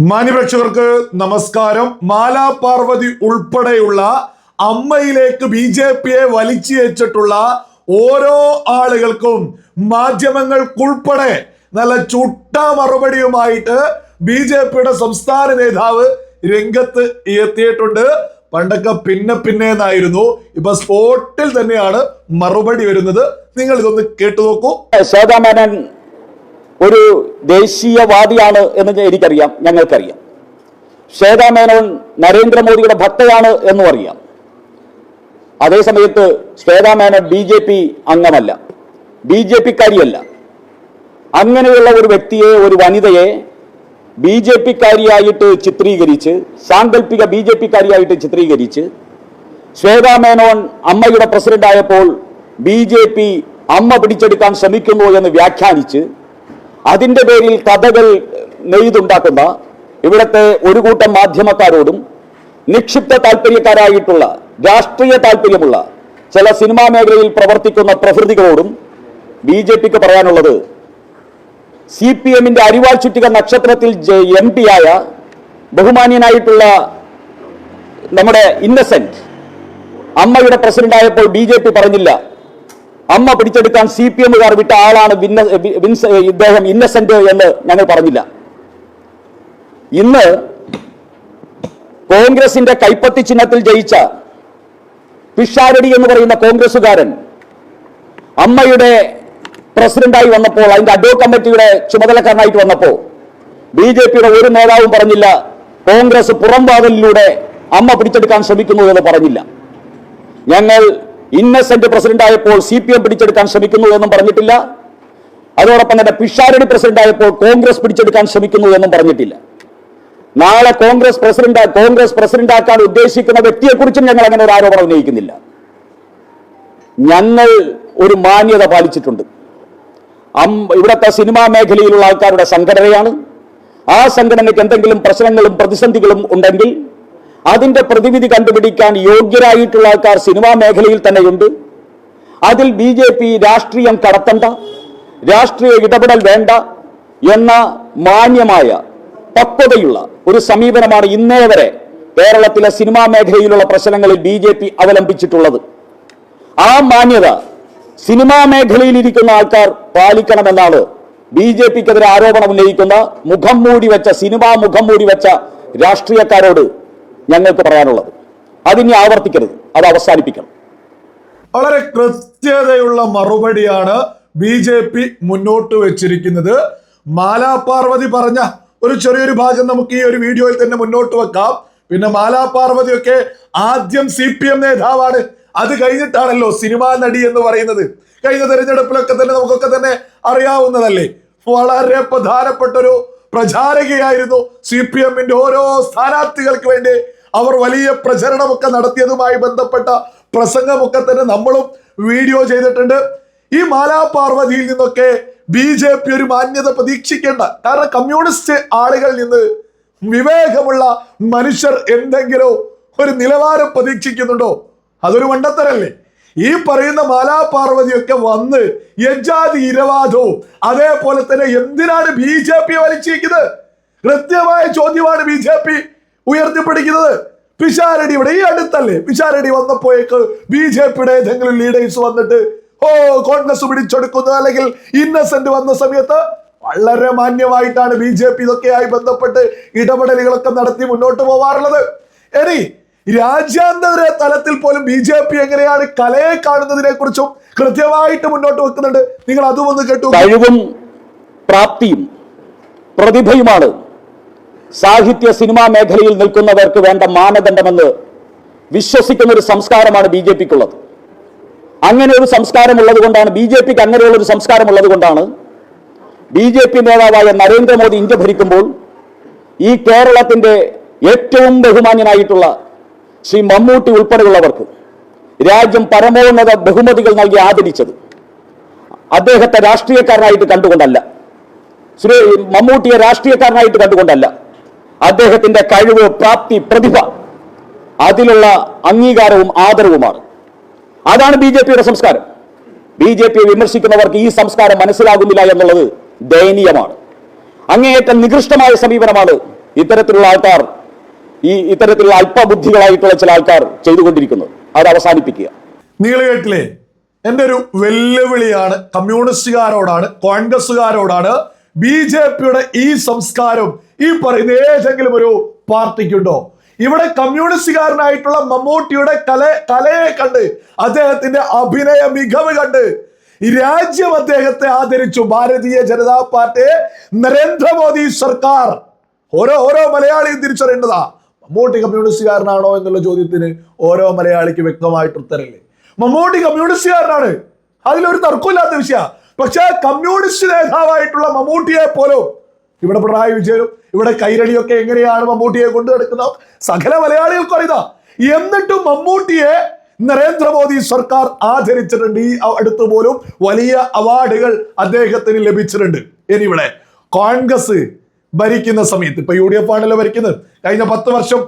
മാന്യപ്രേക്ഷകർക്ക് നമസ്കാരം. മാലാ പാർവതി ഉൾപ്പെടെയുള്ള അമ്മയിലേക്ക് ബി.ജെ.പിയെ വലിച്ചിയച്ചിട്ടുള്ള ഓരോ ആളുകൾക്കും മാധ്യമങ്ങൾക്കുൾപ്പെടെ നല്ല ചുട്ട മറുപടിയുമായിട്ട് ബി.ജെ.പിയുടെ സംസ്ഥാന നേതാവ് രംഗത്ത് എത്തിയിട്ടുണ്ട്. പണ്ടൊക്കെ പിന്നെ എന്നായിരുന്നു, ഇപ്പൊ സ്പോട്ടിൽ തന്നെയാണ് മറുപടി വരുന്നത്. നിങ്ങൾ ഇതൊന്ന് കേട്ടു നോക്കൂ. ശ്വേതാമേനോൻ ഒരു ദേശീയവാദിയാണ് എന്ന് എനിക്കറിയാം, ഞങ്ങൾക്കറിയാം. ശ്വേതാമേനോൻ നരേന്ദ്രമോദിയുടെ ഭക്തയാണ് എന്നും അറിയാം. അതേസമയത്ത് ശ്വേതാമേനോൻ ബി.ജെ.പി അംഗമല്ല, ബി.ജെ.പിക്കാരിയല്ല. അങ്ങനെയുള്ള ഒരു വ്യക്തിയെ, ഒരു വനിതയെ ബി.ജെ.പിക്കാരിയായിട്ട് ചിത്രീകരിച്ച്, സാങ്കല്പിക ബി.ജെ.പിക്കാരിയായിട്ട് ചിത്രീകരിച്ച്, ശ്വേതാമേനോൻ അമ്മയുടെ പ്രസിഡന്റായപ്പോൾ ബി.ജെ.പി അമ്മ പിടിച്ചെടുക്കാൻ ശ്രമിക്കുന്നു എന്ന് വ്യാഖ്യാനിച്ച് അതിന്റെ പേരിൽ കഥകൾ നെയ്തുണ്ടാക്കുന്ന ഇവിടുത്തെ ഒരു കൂട്ടം മാധ്യമക്കാരോടും നിക്ഷിപ്ത താല്പര്യക്കാരായിട്ടുള്ള രാഷ്ട്രീയ താല്പര്യമുള്ള ചില സിനിമാ മേഖലയിൽ പ്രവർത്തിക്കുന്ന പ്രകൃതികളോടും ബി.ജെ.പിക്ക് പറയാനുള്ളത്, CPM-ന്റെ അരിവാൾ ചുറ്റിക നക്ഷത്രത്തിൽ MP ആയ ബഹുമാന്യനായിട്ടുള്ള നമ്മുടെ ഇന്നസെന്റ് അമ്മയുടെ പ്രസിഡന്റായപ്പോൾ ബി.ജെ.പി പറഞ്ഞില്ല അമ്മ പിടിച്ചെടുക്കാൻ CPM-കാർ വിട്ട ആളാണ് ഇദ്ദേഹം ഇന്നസെന്റ് എന്ന് ഞങ്ങൾ പറഞ്ഞില്ല. ഇന്ന് കോൺഗ്രസിന്റെ കൈപ്പത്തി ചിഹ്നത്തിൽ ജയിച്ച പിഷാരടി എന്ന് പറയുന്ന കോൺഗ്രസുകാരൻ അമ്മയുടെ പ്രസിഡന്റായി വന്നപ്പോൾ, അതിന്റെ അഡ്വോ കമ്മിറ്റിയുടെ ചുമതലക്കാരനായിട്ട് വന്നപ്പോൾ ബി.ജെ.പിയുടെ ഒരു നേതാവും പറഞ്ഞില്ല കോൺഗ്രസ് പുറംവാതിലിലൂടെ അമ്മ പിടിച്ചെടുക്കാൻ ശ്രമിക്കുന്നു എന്ന് പറഞ്ഞില്ല. ഞങ്ങൾ ഇന്നസെന്റ് പ്രസിഡന്റായപ്പോൾ CPM പിടിച്ചെടുക്കാൻ ശ്രമിക്കുന്നു എന്നും പറഞ്ഞിട്ടില്ല. അതോടൊപ്പം തന്നെ പിഷാരടി പ്രസിഡന്റായപ്പോൾ കോൺഗ്രസ് പിടിച്ചെടുക്കാൻ ശ്രമിക്കുന്നു എന്നും പറഞ്ഞിട്ടില്ല. നാളെ കോൺഗ്രസ് പ്രസിഡന്റാക്കാൻ ഉദ്ദേശിക്കുന്ന വ്യക്തിയെക്കുറിച്ചും ഞങ്ങൾ അങ്ങനെ ഒരു ആരോപണം ഉന്നയിക്കുന്നില്ല. ഞങ്ങൾ ഒരു മാന്യത പാലിച്ചിട്ടുണ്ട്. ഇവിടുത്തെ സിനിമാ മേഖലയിലുള്ള ആൾക്കാരുടെ സംഘടനയാണ്. ആ സംഘടനയ്ക്ക് എന്തെങ്കിലും പ്രശ്നങ്ങളും പ്രതിസന്ധികളും ഉണ്ടെങ്കിൽ അതിന്റെ പ്രതിവിധി കണ്ടുപിടിക്കാൻ യോഗ്യരായിട്ടുള്ള ആൾക്കാർ സിനിമാ മേഖലയിൽ തന്നെയുണ്ട്. അതിൽ ബി.ജെ.പി രാഷ്ട്രീയം കടത്തണ്ട, രാഷ്ട്രീയ ഇടപെടൽ വേണ്ട എന്ന മാന്യമായ പക്വതയുള്ള ഒരു സമീപനമാണ് ഇന്നേ വരെ കേരളത്തിലെ സിനിമാ മേഖലയിലുള്ള പ്രശ്നങ്ങളിൽ ബി.ജെ.പി അവലംബിച്ചിട്ടുള്ളത്. ആ മാന്യത സിനിമാ മേഖലയിൽ ഇരിക്കുന്ന ആൾക്കാർ പാലിക്കണമെന്നാണ് ബി.ജെ.പിക്കെതിരെ ആരോപണം ഉന്നയിക്കുന്ന സിനിമാ മുഖം മൂടി വെച്ച രാഷ്ട്രീയക്കാരോട് ഞങ്ങൾക്ക് പറയാനുള്ളത്. അതിനി ആവർത്തിക്കരുത്, അത് അവസാനിപ്പിക്കണം. വളരെ കൃത്യതയുള്ള മറുപടിയാണ് ബി.ജെ.പി മുന്നോട്ട് വെച്ചിരിക്കുന്നത്. മാലാ പാർവതി പറഞ്ഞ ഒരു ചെറിയൊരു ഭാഗം നമുക്ക് ഈ ഒരു വീഡിയോയിൽ തന്നെ മുന്നോട്ട് വെക്കാം. പിന്നെ മാലാ പാർവതിയൊക്കെ ആദ്യം CPM നേതാവാണ്, അത് കഴിഞ്ഞിട്ടാണല്ലോ സിനിമാ നടി എന്ന് പറയുന്നത്. കഴിഞ്ഞ തെരഞ്ഞെടുപ്പിലൊക്കെ തന്നെ നമുക്കൊക്കെ തന്നെ അറിയാവുന്നതല്ലേ. വളരെ പ്രധാനപ്പെട്ട ഒരു പ്രചാരകയായിരുന്നു CPM-ന്റെ ഓരോ സ്ഥാനാർത്ഥികൾക്ക് വേണ്ടി അവർ വലിയ പ്രചരണമൊക്കെ നടത്തിയതുമായി ബന്ധപ്പെട്ട പ്രസംഗമൊക്കെ തന്നെ നമ്മളും വീഡിയോ ചെയ്തിട്ടുണ്ട്. ഈ മാലാ പാർവതിയിൽ നിന്നൊക്കെ ബി.ജെ.പി ഒരു മാന്യത പ്രതീക്ഷിക്കേണ്ട. കാരണം കമ്മ്യൂണിസ്റ്റ് ആളുകളിൽ നിന്ന്, വിവേകമുള്ള മനുഷ്യർ എന്തെങ്കിലും ഒരു നിലവാരം പ്രതീക്ഷിക്കുന്നുണ്ടോ? അതൊരു മണ്ടത്തരല്ലേ. ഈ പറയുന്ന മാലാ പാർവതിയൊക്കെ വന്ന് യജാതി ഇരവാദവും അതേപോലെ തന്നെ എന്തിനാണ് ബി.ജെ.പി വലിച്ചിരിക്കുന്നത്? കൃത്യമായ ചോദ്യമാണ് ബി.ജെ.പി ഉയർത്തിപ്പിടിക്കുന്നത്. പിഷാരടി ഇവിടെ ഈ അടുത്തല്ലേ പിഷാരടി വന്നപ്പോഴേക്ക് ബി.ജെ.പിയുടെ ഏതെങ്കിലും ലീഡേഴ്സ് വന്നിട്ട് കോൺഗ്രസ് പിടിച്ചെടുക്കുന്നു, അല്ലെങ്കിൽ ഇന്നസെന്റ് വന്ന സമയത്ത് വളരെ മാന്യമായിട്ടാണ് ബി.ജെ.പി ഇതൊക്കെയായി ബന്ധപ്പെട്ട് ഇടപെടലുകളൊക്കെ നടത്തി മുന്നോട്ട് പോവാറുള്ളത്. ഇനി രാജ്യാന്തര തലത്തിൽ പോലും ബി.ജെ.പി എങ്ങനെയാണ് കലയെ കാണുന്നതിനെ കുറിച്ചും കൃത്യമായിട്ട് മുന്നോട്ട് വെക്കുന്നുണ്ട്. നിങ്ങൾ അതും ഒന്ന് കേട്ടു. കഴിവും പ്രാപ്തിയും പ്രതിഭയുമാണ് സാഹിത്യ സിനിമാ മേഖലയിൽ നിൽക്കുന്നവർക്ക് വേണ്ട മാനദണ്ഡമെന്ന് വിശ്വസിക്കുന്ന ഒരു സംസ്കാരമാണ് ബി.ജെ.പിക്കുള്ളത്. അങ്ങനെ ഒരു സംസ്കാരമുള്ളത് കൊണ്ടാണ് ബി.ജെ.പിക്ക് അങ്ങനെയുള്ള ഒരു സംസ്കാരമുള്ളത് കൊണ്ടാണ് ബി.ജെ.പി നേതാവായ നരേന്ദ്രമോദി ഇന്ത്യ ഭരിക്കുമ്പോൾ ഈ കേരളത്തിന്റെ ഏറ്റവും ബഹുമാന്യനായിട്ടുള്ള ശ്രീ മമ്മൂട്ടി ഉൾപ്പെടെയുള്ളവർക്ക് രാജ്യം പരമോന്നത ബഹുമതികൾ നൽകി ആദരിച്ചത്. അദ്ദേഹത്തെ രാഷ്ട്രീയക്കാരനായിട്ട് കണ്ടുകൊണ്ടല്ല, മമ്മൂട്ടിയെ രാഷ്ട്രീയക്കാരനായിട്ട് കണ്ടുകൊണ്ടല്ല, അദ്ദേഹത്തിന്റെ കഴിവ്, പ്രാപ്തി, പ്രതിഭ, അതിലുള്ള അംഗീകാരവും ആദരവുമാണ്. അതാണ് ബി.ജെ.പിയുടെ സംസ്കാരം. ബി.ജെ.പിയെ വിമർശിക്കുന്നവർക്ക് ഈ സംസ്കാരം മനസ്സിലാകുന്നില്ല എന്നുള്ളത് ദയനീയമാണ്. അങ്ങേയറ്റം നികൃഷ്ടമായ സമീപനമാണ് ഇത്തരത്തിലുള്ള ആൾക്കാർ ഇത്തരത്തിലുള്ള അല്പബുദ്ധികളായിട്ടുള്ള ചില ആൾക്കാർ ചെയ്തുകൊണ്ടിരിക്കുന്നത് അത് അവസാനിപ്പിക്കുക. നിങ്ങൾ കേട്ടില്ലേ? എൻ്റെ ഒരു വെല്ലുവിളിയാണ് കമ്മ്യൂണിസ്റ്റുകാരോടാണ്, കോൺഗ്രസുകാരോടാണ്. BJPയുടെ ഈ സംസ്കാരം ഈ പറയുന്ന ഏതെങ്കിലും ഒരു പാർട്ടിക്കുണ്ടോ? ഇവിടെ കമ്മ്യൂണിസ്റ്റുകാരനായിട്ടുള്ള മമ്മൂട്ടിയുടെ കലയെ കണ്ട്, അദ്ദേഹത്തിന്റെ അഭിനയ മികവ് കണ്ട് രാജ്യം അദ്ദേഹത്തെ ആദരിച്ചു. ഭാരതീയ ജനതാ പാർട്ടിയെ നരേന്ദ്രമോദി സർക്കാർ ഓരോ മലയാളിയും തിരിച്ചറിയേണ്ടതാ. മമ്മൂട്ടി കമ്മ്യൂണിസ്റ്റുകാരനാണോ എന്നുള്ള ചോദ്യത്തിന് ഓരോ മലയാളിക്ക് വ്യക്തമായിട്ട് ഉത്തരല്ലേ. മമ്മൂട്ടി കമ്മ്യൂണിസ്റ്റുകാരനാണ്, അതിലൊരു തർക്കമില്ലാത്ത വിഷയ. പക്ഷെ കമ്മ്യൂണിസ്റ്റ് നേതാവായിട്ടുള്ള മമ്മൂട്ടിയെ പോലും ഇവിടെ പിണറായി വിജയനും ഇവിടെ കൈരളിയൊക്കെ എങ്ങനെയാണ് മമ്മൂട്ടിയെ കൊണ്ടു നടക്കുന്നത് സകല മലയാളികൾക്കും അറിയാം. എന്നിട്ടും മമ്മൂട്ടിയെ നരേന്ദ്രമോദി സർക്കാർ ആദരിച്ചിട്ടുണ്ട്. ഈ അടുത്ത് പോലും വലിയ അവാർഡുകൾ അദ്ദേഹത്തിന് ലഭിച്ചിട്ടുണ്ട്. ഇനി ഇവിടെ കോൺഗ്രസ് ഭരിക്കുന്ന സമയത്ത്, ഇപ്പൊ UDF ആണല്ലോ ഭരിക്കുന്നത്, കഴിഞ്ഞ 10 വർഷം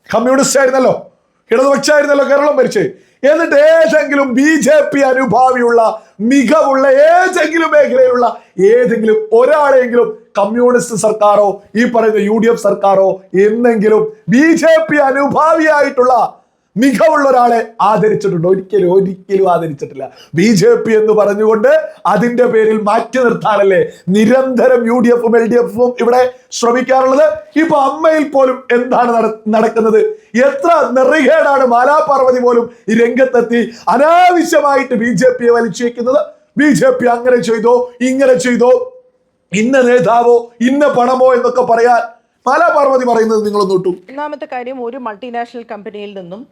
കമ്മ്യൂണിസ്റ്റ് ആയിരുന്നല്ലോ, ഇടതുപക്ഷമായിരുന്നല്ലോ കേരളം ഭരിച്ച്. എന്നിട്ട് ഏതെങ്കിലും BJP അനുഭാവിയുള്ള മികവുള്ള ഏതെങ്കിലും മേഖലയിലുള്ള ഏതെങ്കിലും ഒരാളെങ്കിലും കമ്മ്യൂണിസ്റ്റ് സർക്കാരോ ഈ പറയുന്ന UDF സർക്കാരോ എന്നെങ്കിലും BJP അനുഭാവിയായിട്ടുള്ള മികവുള്ള ഒരാളെ ആദരിച്ചിട്ടുണ്ടോ? ഒരിക്കലും ആദരിച്ചിട്ടില്ല. BJP എന്ന് പറഞ്ഞുകൊണ്ട് അതിന്റെ പേരിൽ മാറ്റി നിർത്താനല്ലേ നിരന്തരം UDF-ഉം LDF-ഉം ഇവിടെ ശ്രമിക്കാറുള്ളത്. ഇപ്പൊ അമ്മയിൽ പോലും എന്താണ് നടക്കുന്നത്? എത്ര നെറികേടാണ് മാലാപാർവതി പോലും ഈ രംഗത്തെത്തി അനാവശ്യമായിട്ട് BJP-യെ വലിച്ചേക്കുന്നത്. BJP അങ്ങനെ ചെയ്തോ, ഇങ്ങനെ ചെയ്തോ, ഇന്ന നേതാവോ, ഇന്ന പണമോ എന്നൊക്കെ പറയാൻ മാലാപാർവതി പറയുന്നത് നിങ്ങളൊന്ന് വിട്ടു. ഒന്നാമത്തെ കാര്യം, ഒരു മൾട്ടിനാഷണൽ കമ്പനിയിൽ നിന്നും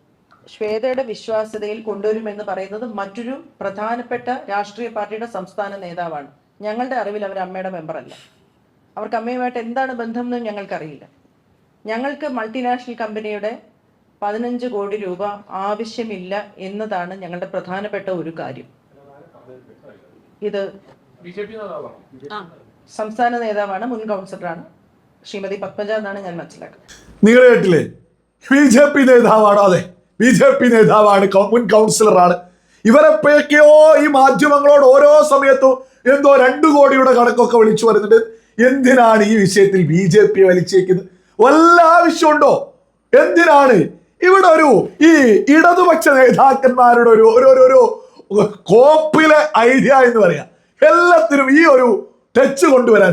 ശ്വേതയുടെ വിശ്വാസ്യതയിൽ കൊണ്ടുവരുമെന്ന് പറയുന്നത് മറ്റൊരു പ്രധാനപ്പെട്ട രാഷ്ട്രീയ പാർട്ടിയുടെ സംസ്ഥാന നേതാവാണ്. ഞങ്ങളുടെ അറിവിൽ അവർ അമ്മയുടെ മെമ്പറല്ല. അവർക്ക് അമ്മയുമായിട്ട് എന്താണ് ബന്ധം എന്ന് ഞങ്ങൾക്കറിയില്ല. ഞങ്ങൾക്ക് മൾട്ടിനാഷണൽ കമ്പനിയുടെ 15 കോടി രൂപ ആവശ്യമില്ല എന്നതാണ് ഞങ്ങളുടെ പ്രധാനപ്പെട്ട ഒരു കാര്യം. ഇത് സംസ്ഥാന നേതാവാണ്, മുൻ കൗൺസിലറാണ് ശ്രീമതി പത്മജ എന്നാണ് ഞാൻ മനസ്സിലാക്കുന്നത്. നിങ്ങൾ കേട്ടില്ലേ? BJP നേതാവാണോ? അതെ, BJP നേതാവാണ്, മുൻ കൗൺസിലറാണ്. ഇവരെപ്പോഴൊക്കെയോ ഈ മാധ്യമങ്ങളോട് ഓരോ സമയത്തും എന്തോ 2 കോടിയുടെ കണക്കൊക്കെ വിളിച്ചു വരുന്നുണ്ട്. എന്തിനാണ് ഈ വിഷയത്തിൽ BJP വലിച്ചേക്കുന്നത്? വല്ല ആവശ്യമുണ്ടോ? എന്തിനാണ് ഇവിടെ ഈ ഇടതുപക്ഷ നേതാക്കന്മാരുടെ ഒരു കോപ്പിലെ ഐഡിയ എന്ന് പറയാം, എല്ലാത്തിനും ഈ ഒരു ടച്ച് കൊണ്ടുവരാൻ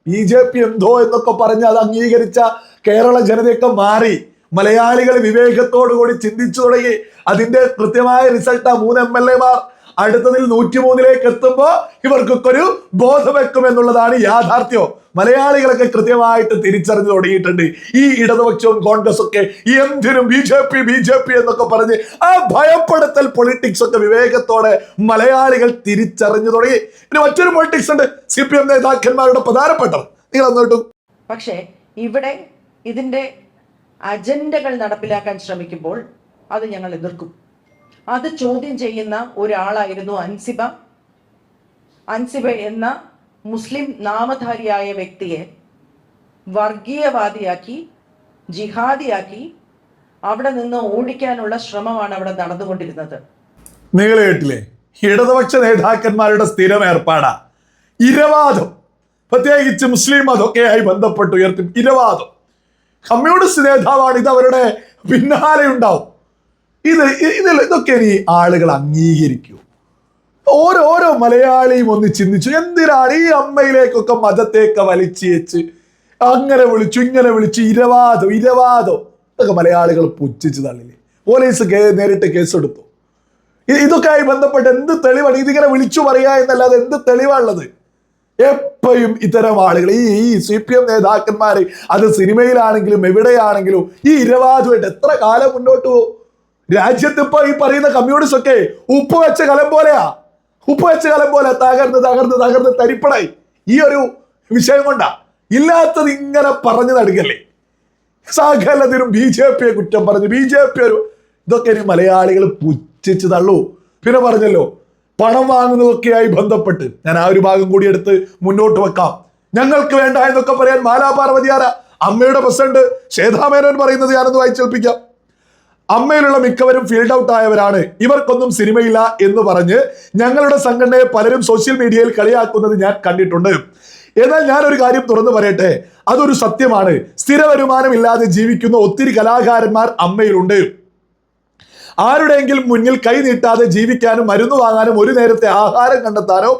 BJP എന്തോ എന്നൊക്കെ പറഞ്ഞ് അത് അംഗീകരിച്ച കേരള ജനതയൊക്കെ മാറി. മലയാളികൾ വിവേകത്തോടു കൂടി ചിന്തിച്ചു തുടങ്ങി. അതിന്റെ കൃത്യമായ റിസൾട്ടാ 3 MLA-മാർ അടുത്തതിൽ 103-ലേക്ക് എത്തുമ്പോ ഇവർക്കൊക്കെ ഒരു ബോധം വെക്കും എന്നുള്ളതാണ് യാഥാർത്ഥ്യം. മലയാളികളൊക്കെ കൃത്യമായിട്ട് തിരിച്ചറിഞ്ഞു തുടങ്ങിയിട്ടുണ്ട്. ഈ ഇടതുപക്ഷവും കോൺഗ്രസ് ഒക്കെ എന്തിനും BJP എന്നൊക്കെ പറഞ്ഞ് ആ ഭയപ്പെടുത്തൽ പൊളിറ്റിക്സ് ഒക്കെ വിവേകത്തോടെ മലയാളികൾ തിരിച്ചറിഞ്ഞു തുടങ്ങി. ഇനി മറ്റൊരു പൊളിറ്റിക്സ് ഉണ്ട്, CPM നേതാക്കന്മാരുടെ പ്രധാനപ്പെട്ടത്. നിങ്ങൾ അങ്ങോട്ടും. പക്ഷേ ഇവിടെ ഇതിന്റെ അജണ്ടകൾ നടപ്പിലാക്കാൻ ശ്രമിക്കുമ്പോൾ അത് ഞങ്ങൾ എതിർക്കും. അത് ചോദ്യം ചെയ്യുന്ന ഒരാളായിരുന്നു അൻസിബ എന്ന മുസ്ലിം നാമധാരിയായ വ്യക്തിയെ വർഗീയവാദിയാക്കി, ജിഹാദിയാക്കി അവിടെ നിന്ന് ഓടിക്കാനുള്ള ശ്രമമാണ് അവിടെ നടന്നുകൊണ്ടിരുന്നത്. നിങ്ങൾ കേട്ടില്ലേ? ഇടതുപക്ഷ നേതാക്കന്മാരുടെ സ്ഥിരം ഏർപ്പാടാ ഇരവാദം, പ്രത്യേകിച്ച് മുസ്ലിം മതമൊക്കെയായി ബന്ധപ്പെട്ട് ഉയർത്തും ഇരവാദം. കമ്മ്യൂണിസ്റ്റ് നേതാവാണ്, ഇത് അവരുടെ പിന്നാലെ ഉണ്ടാവും. ഇതൊക്കെ ഇനി ആളുകൾ അംഗീകരിക്കൂ? ഓരോ മലയാളിയും ഒന്ന് ചിന്തിച്ചു, എന്തിനാണ് ഈ അമ്മയിലേക്കൊക്കെ മതത്തേക്ക് വലിച്ചേച്ച് അങ്ങനെ വിളിച്ചു ഇങ്ങനെ വിളിച്ചു ഇരവാദം ഇതൊക്കെ മലയാളികൾ പുച്ഛിച്ചു തള്ളില്ലേ? പോലീസ് നേരിട്ട് കേസെടുത്തു. ഇതൊക്കെ ആയി ബന്ധപ്പെട്ട് എന്ത് തെളിവാണ്? ഇതിങ്ങനെ വിളിച്ചു പറയാ എന്നല്ലാതെ എന്ത് തെളിവാണുള്ളത്? എപ്പോഴും ഇത്തരം ആളുകൾ ഈ CPM നേതാക്കന്മാർ അത് സിനിമയിലാണെങ്കിലും എവിടെയാണെങ്കിലും ഈ ഇരവാദമായിട്ട് എത്ര കാലം മുന്നോട്ട് പോകും? രാജ്യത്ത് ഇപ്പൊ ഈ പറയുന്ന കമ്മ്യൂണിസ്റ്റ് ഒക്കെ ഉപ്പ് വെച്ച കലം പോലെ തകർന്ന് തരിപ്പടായി. ഈ ഒരു വിഷയം കൊണ്ടാ. ഇല്ലാത്തത് ഇങ്ങനെ പറഞ്ഞു നടുകല്ലേ. സകലത്തിനും BJP-യെ കുറ്റം പറഞ്ഞു, BJP ഇതൊക്കെ ഇനി മലയാളികൾ പുച്ഛിച്ച് തള്ളൂ. പിന്നെ പറഞ്ഞല്ലോ, പണം വാങ്ങുന്നതൊക്കെയായി ബന്ധപ്പെട്ട് ഞാൻ ആ ഒരു ഭാഗം കൂടി എടുത്ത് മുന്നോട്ട് വെക്കാം. ഞങ്ങൾക്ക് വേണ്ട എന്നൊക്കെ പറയാൻ മാലാപാർവതി ആരാ? അമ്മയുടെ പ്രസിഡന്റ് ശ്വേതാമേനോൻ പറയുന്നത് ഞാനൊന്ന് വായിച്ചേൽപ്പിക്കാം. അമ്മയിലുള്ള മിക്കവരും ഫീൽഡ് ഔട്ട് ആയവരാണ്, ഇവർക്കൊന്നും സിനിമയില്ല എന്ന് പറഞ്ഞ് ഞങ്ങളുടെ സംഘടനയെ പലരും സോഷ്യൽ മീഡിയയിൽ കളിയാക്കുന്നത് ഞാൻ കണ്ടിട്ടുണ്ട്. എന്നാൽ ഞാനൊരു കാര്യം തുറന്നു പറയട്ടെ, അതൊരു സത്യമാണ്. സ്ഥിര വരുമാനമില്ലാതെ ജീവിക്കുന്ന ഒത്തിരി കലാകാരന്മാർ അമ്മയിലുണ്ട്. ആരുടെയെങ്കിലും മുന്നിൽ കൈ നീട്ടാതെ ജീവിക്കാനും മരുന്ന് വാങ്ങാനും ഒരു നേരത്തെ ആഹാരം കണ്ടെത്താനോ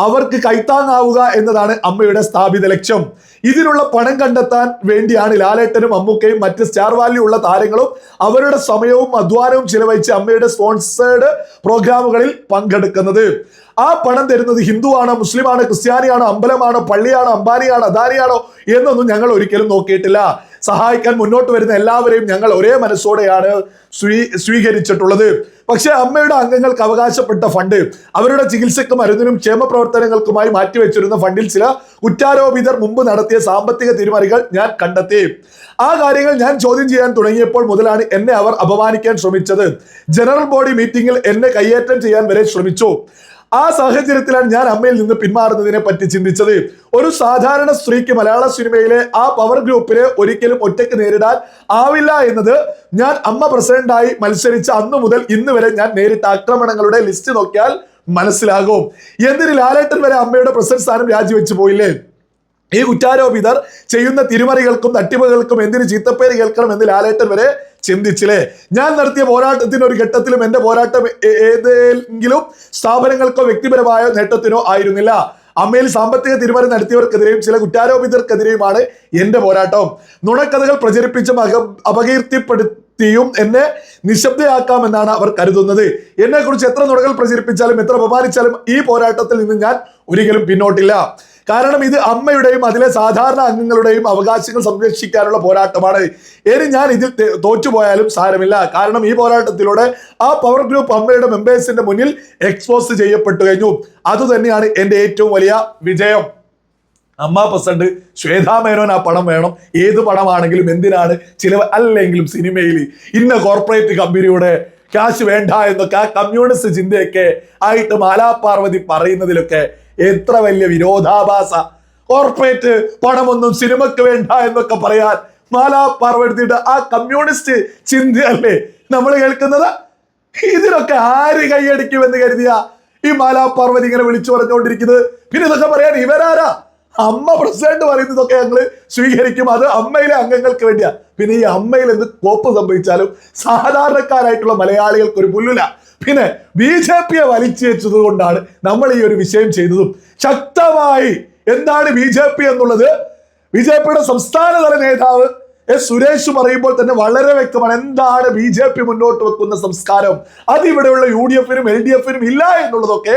അവർക്ക് കൈത്താങ്ങാവുക എന്നതാണ് അമ്മയുടെ സ്ഥാപിത ലക്ഷ്യം. ഇതിനുള്ള പണം കണ്ടെത്താൻ വേണ്ടിയാണ് ലാലേട്ടനും അമ്മുക്കയും മറ്റ് സ്റ്റാർ വാല്യൂ ഉള്ള താരങ്ങളും അവരുടെ സമയവും അധ്വാനവും ചിലവഴിച്ച് അമ്മയുടെ സ്പോൺസേർഡ് പ്രോഗ്രാമുകളിൽ പങ്കെടുക്കുന്നത്. ആ പണം തരുന്നത് ഹിന്ദുവാണോ, മുസ്ലിമാണോ, ക്രിസ്ത്യാനിയാണോ, അമ്പലമാണോ, പള്ളിയാണോ, അംബാനിയാണോ, അദാനിയാണോ എന്നൊന്നും ഞങ്ങൾ ഒരിക്കലും നോക്കിയിട്ടില്ല. സഹായിക്കാൻ മുന്നോട്ട് വരുന്ന എല്ലാവരെയും ഞങ്ങൾ ഒരേ മനസ്സോടെയാണ് സ്വീകരിച്ചിട്ടുള്ളത്. പക്ഷെ അമ്മയുടെ അംഗങ്ങൾക്ക് അവകാശപ്പെട്ട ഫണ്ട് അവരുടെ ചികിത്സയ്ക്കും മരുന്നിനും ക്ഷേമ പ്രവർത്തനങ്ങൾക്കുമായി മാറ്റിവെച്ചിരുന്ന ഫണ്ടിൽ ചില കുറ്റാരോപിതർ മുമ്പ് നടത്തിയ സാമ്പത്തിക തിരിമറികൾ ഞാൻ കണ്ടെത്തി. ആ കാര്യങ്ങൾ ഞാൻ ചോദ്യം ചെയ്യാൻ തുടങ്ങിയപ്പോൾ മുതലാണ് എന്നെ അവർ അപമാനിക്കാൻ ശ്രമിച്ചത്. ജനറൽ ബോഡി മീറ്റിംഗിൽ എന്നെ കയ്യേറ്റം ചെയ്യാൻ വരെ ശ്രമിച്ചു. ആ സാഹചര്യത്തിലാണ് ഞാൻ അമ്മയിൽ നിന്ന് പിന്മാറുന്നതിനെ പറ്റി ചിന്തിച്ചത്. ഒരു സാധാരണ സ്ത്രീക്ക് മലയാള സിനിമയിലെ ആ പവർ ഗ്രൂപ്പിനെ ഒരിക്കലും ഒറ്റയ്ക്ക് നേരിടാൻ ആവില്ല എന്നത് ഞാൻ അമ്മ പ്രസിഡന്റായി മത്സരിച്ച അന്നു മുതൽ ഇന്ന് വരെ ഞാൻ നേരിട്ട ആക്രമണങ്ങളുടെ ലിസ്റ്റ് നോക്കിയാൽ മനസ്സിലാകും. എന്തിന് ലാലേട്ടൻ വരെ അമ്മയുടെ പ്രസിഡന്റ് സ്ഥാനം രാജിവെച്ച് പോയില്ലേ? ഈ കുറ്റാരോപിതർ ചെയ്യുന്ന തിരിമറികൾക്കും തട്ടിപ്പുകൾക്കും എന്തിന് ചീത്തപ്പേര് കേൾക്കണം എന്ന് ലാലേട്ടൻ വരെ ചിന്തിച്ചില്ലേ? ഞാൻ നടത്തിയ പോരാട്ടത്തിന് ഒരു ഘട്ടത്തിലും എന്റെ പോരാട്ടം ഏതെങ്കിലും സ്ഥാപനങ്ങൾക്കോ വ്യക്തിപരമായ നേട്ടത്തിനോ ആയിരുന്നില്ല. അമ്മയിൽ സാമ്പത്തിക തിരിമറി നടത്തിയവർക്കെതിരെയും ചില കുറ്റാരോപിതർക്കെതിരെയുമാണ് എന്റെ പോരാട്ടം. നുണക്കഥകൾ പ്രചരിപ്പിച്ചും അപകീർത്തിപ്പെടുത്തിയും എന്നെ നിശബ്ദയാക്കാമെന്നാണ് അവർ കരുതുന്നത്. എന്നെ കുറിച്ച് എത്ര നുണകൾ പ്രചരിപ്പിച്ചാലും എത്ര അപമാനിച്ചാലും ഈ പോരാട്ടത്തിൽ നിന്ന് ഞാൻ ഒരിക്കലും പിന്നോട്ടില്ല. കാരണം ഇത് അമ്മയുടെയും അതിലെ സാധാരണ അംഗങ്ങളുടെയും അവകാശങ്ങൾ സംരക്ഷിക്കാനുള്ള പോരാട്ടമാണ്. ഇനി ഞാൻ ഇതിൽ തോറ്റുപോയാലും സാരമില്ല. കാരണം ഈ പോരാട്ടത്തിലൂടെ ആ പവർ ഗ്രൂപ്പ് അമ്മയുടെ മെമ്പേഴ്സിന്റെ മുന്നിൽ എക്സ്പോസ് ചെയ്യപ്പെട്ടു കഴിഞ്ഞു. അതുതന്നെയാണ് എൻ്റെ ഏറ്റവും വലിയ വിജയം. അമ്മ പ്രസിഡന്റ് ശ്വേതാ മേനോൻ ആ പണം വേണം. ഏത് പണമാണെങ്കിലും എന്തിനാണ് ചിലവ് അല്ലെങ്കിലും സിനിമയിൽ ഇന്ന കോർപ്പറേറ്റ് കമ്പനിയുടെ ക്യാഷ് വേണ്ട എന്നൊക്കെ ആ കമ്മ്യൂണിസ്റ്റ് ചിന്തയൊക്കെ ആയിട്ട് മാലാപാർവതി പറയുന്നതിലൊക്കെ എത്ര വലിയ വിരോധാഭാസ. കോർപ്പറേറ്റ് പണമൊന്നും സിനിമക്ക് വേണ്ട എന്നൊക്കെ പറയാൻ മാലാപാർവതിയുടെ ആ കമ്മ്യൂണിസ്റ്റ് ചിന്തയല്ലേ നമ്മൾ കേൾക്കുന്നത്? ഇതിനൊക്കെ ആര് കൈയടിക്കുമെന്ന് കരുതിയ ഈ മാലാപാർവതി ഇങ്ങനെ വിളിച്ചു പറഞ്ഞുകൊണ്ടിരിക്കുന്നത്? പിന്നെ ഇതൊക്കെ പറയാൻ ഇവരാരാ? അമ്മ പ്രസിഡന്റ് പറയുന്നതൊക്കെ ഞങ്ങൾ സ്വീകരിക്കും. അത് അമ്മയിലെ അംഗങ്ങൾക്ക് വേണ്ടിയാ. പിന്നെ ഈ അമ്മയിൽ എന്ത് കോപ്പ് സംഭവിച്ചാലും സാധാരണക്കാരായിട്ടുള്ള മലയാളികൾക്ക് ഒരു പുല്ലില്ല. പിന്നെ BJP വലിച്ചേച്ചത് കൊണ്ടാണ് നമ്മൾ ഈ ഒരു വിഷയം ചെയ്തതും. ശക്തമായി എന്താണ് BJP എന്നുള്ളത് BJPയുടെ സംസ്ഥാനതല നേതാവ് സുരേഷ് പറയുമ്പോൾ തന്നെ വളരെ വ്യക്തമാണ്. എന്താണ് BJP മുന്നോട്ട് വെക്കുന്ന സംസ്കാരം, അതിവിടെയുള്ള UDF-നും LDF-നും ഇല്ല എന്നുള്ളതൊക്കെ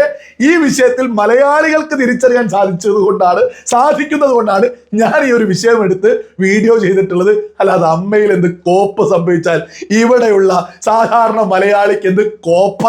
ഈ വിഷയത്തിൽ മലയാളികൾക്ക് തിരിച്ചറിയാൻ സാധിക്കുന്നത് കൊണ്ടാണ് ഞാൻ ഈ ഒരു വിഷയം എടുത്ത് വീഡിയോ ചെയ്തിട്ടുള്ളത്. അല്ലാതെ അമ്മയിൽ എന്ത് കോപ്പ് സംഭവിച്ചാൽ ഇവിടെയുള്ള സാധാരണ മലയാളിക്ക് എന്ത് കോപ്പ?